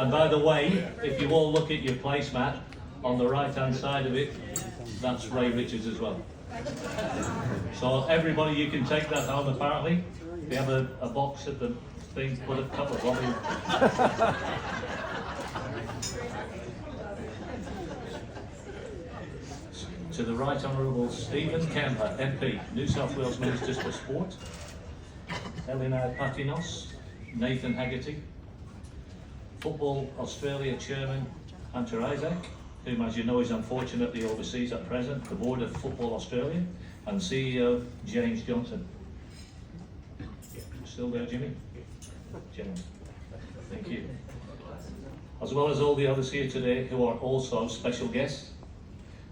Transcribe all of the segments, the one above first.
And by the way, if you all look at your placemat, on the right hand side of it, that's Ray Richards as well. So everybody, you can take that home apparently. We have a box at the thing, put a couple of them in. To the Right Honourable Stephen Kemper, MP, New South Wales Minister for Sport, Elena Patinos, Nathan Haggerty, Football Australia Chairman Hunter Isaac, whom as you know is unfortunately overseas at present, the Board of Football Australia, and CEO James Johnson. Still there, Jimmy? James, thank you. As well as all the others here today who are also special guests.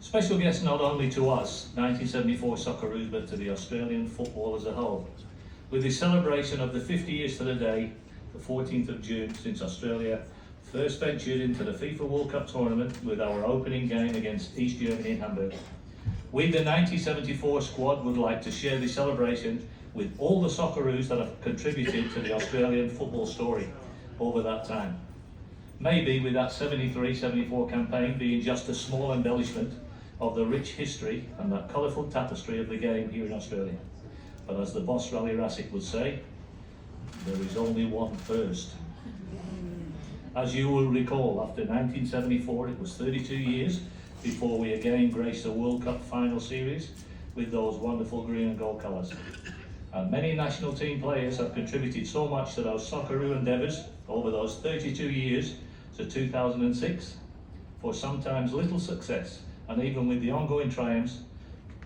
Special guests not only to us, 1974 Socceroos, but to the Australian football as a whole. With the celebration of the 50 years to the day, the 14th of June, since Australia first ventured into the FIFA World Cup tournament with our opening game against East Germany in Hamburg. We, the 1974 squad, would like to share the celebration with all the Socceroos that have contributed to the Australian football story over that time. Maybe with that 73-74 campaign being just a small embellishment of the rich history and that colourful tapestry of the game here in Australia. But as the boss Rally Rassick would say, there is only one first. As you will recall, after 1974, it was 32 years before we again graced the World Cup final series with those wonderful green and gold colours. And many national team players have contributed so much to those Socceroo endeavours over those 32 years to 2006 for sometimes little success, and even with the ongoing triumphs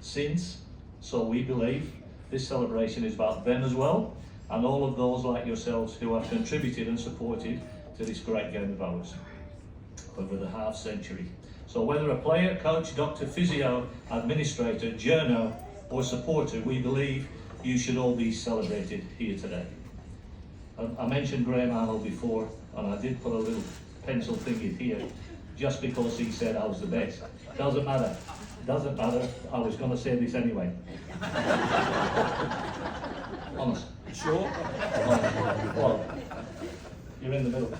since. So we believe this celebration is about them as well, and all of those like yourselves who have contributed and supported to this great game of ours over the half century. So whether a player, coach, doctor, physio, administrator, journo or supporter, we believe you should all be celebrated here today. I mentioned Graham Arnold before, and I did put a little pencil thing in here just because he said I was the best. Doesn't matter. Doesn't matter. I was going to say this anyway. Honest. Sure. Well, you're in the middle.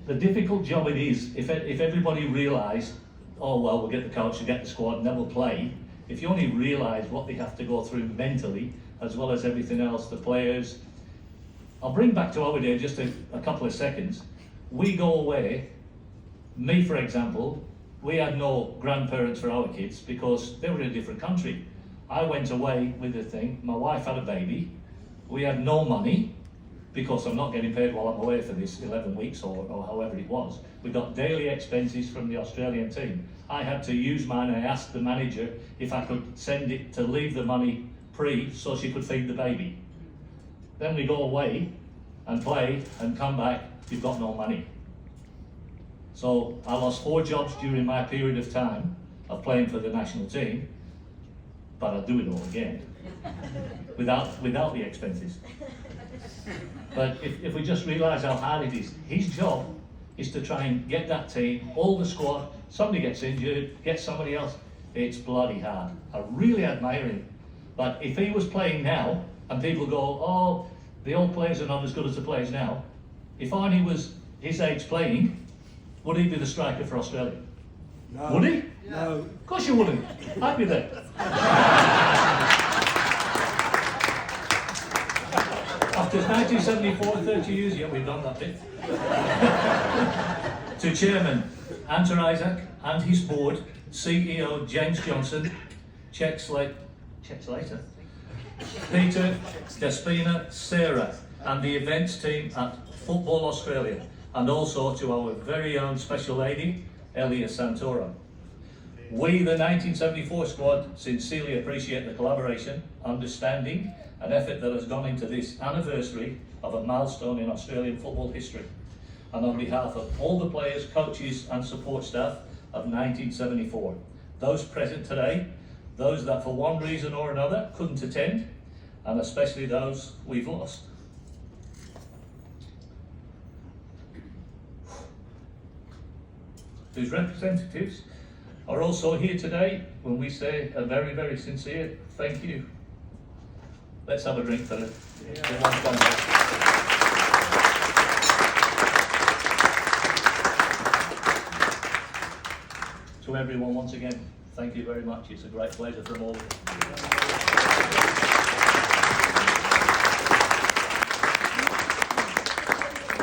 The difficult job it is, if everybody realised, oh well, we'll get the coach, we'll get the squad, and then we'll play. If you only realise what they have to go through mentally, as well as everything else, the players. I'll bring back to our day just a couple of seconds. We go away, me for example, we had no grandparents for our kids because they were in a different country. I went away with the thing, my wife had a baby, we had no money because I'm not getting paid while I'm away for this 11 weeks or however it was. We got daily expenses from the Australian team. I had to use mine. I asked the manager if I could send it to leave the money pre so she could feed the baby. Then we go away and play and come back, you've got no money. So I lost 4 jobs during my period of time of playing for the national team, but I'll do it all again without the expenses. But if we just realise how hard it is, his job is to try and get that team, all the squad, somebody gets injured, get somebody else, it's bloody hard. I really admire him. But if he was playing now, and people go, oh, the old players are not as good as the players now, if Arnie was his age playing, would he be the striker for Australia? No. Would he? No. Of course you wouldn't. I'd be there. After 1974, 30 years, yeah, we've done that bit. To Chairman Hunter Isaac and his board, CEO James Johnson, checks later, Peter, Despina, Sarah, and the events team at Football Australia, and also to our very own special lady, Elia Santoro. We, the 1974 squad, sincerely appreciate the collaboration, understanding, and effort that has gone into this anniversary of a milestone in Australian football history. And on behalf of all the players, coaches, and support staff of 1974, those present today, those that for one reason or another couldn't attend, and especially those we've lost. Whose representatives are also here today when we say a very, very sincere thank you. Let's have a drink for them. To everyone, once again, thank you very much. It's a great pleasure from all of you.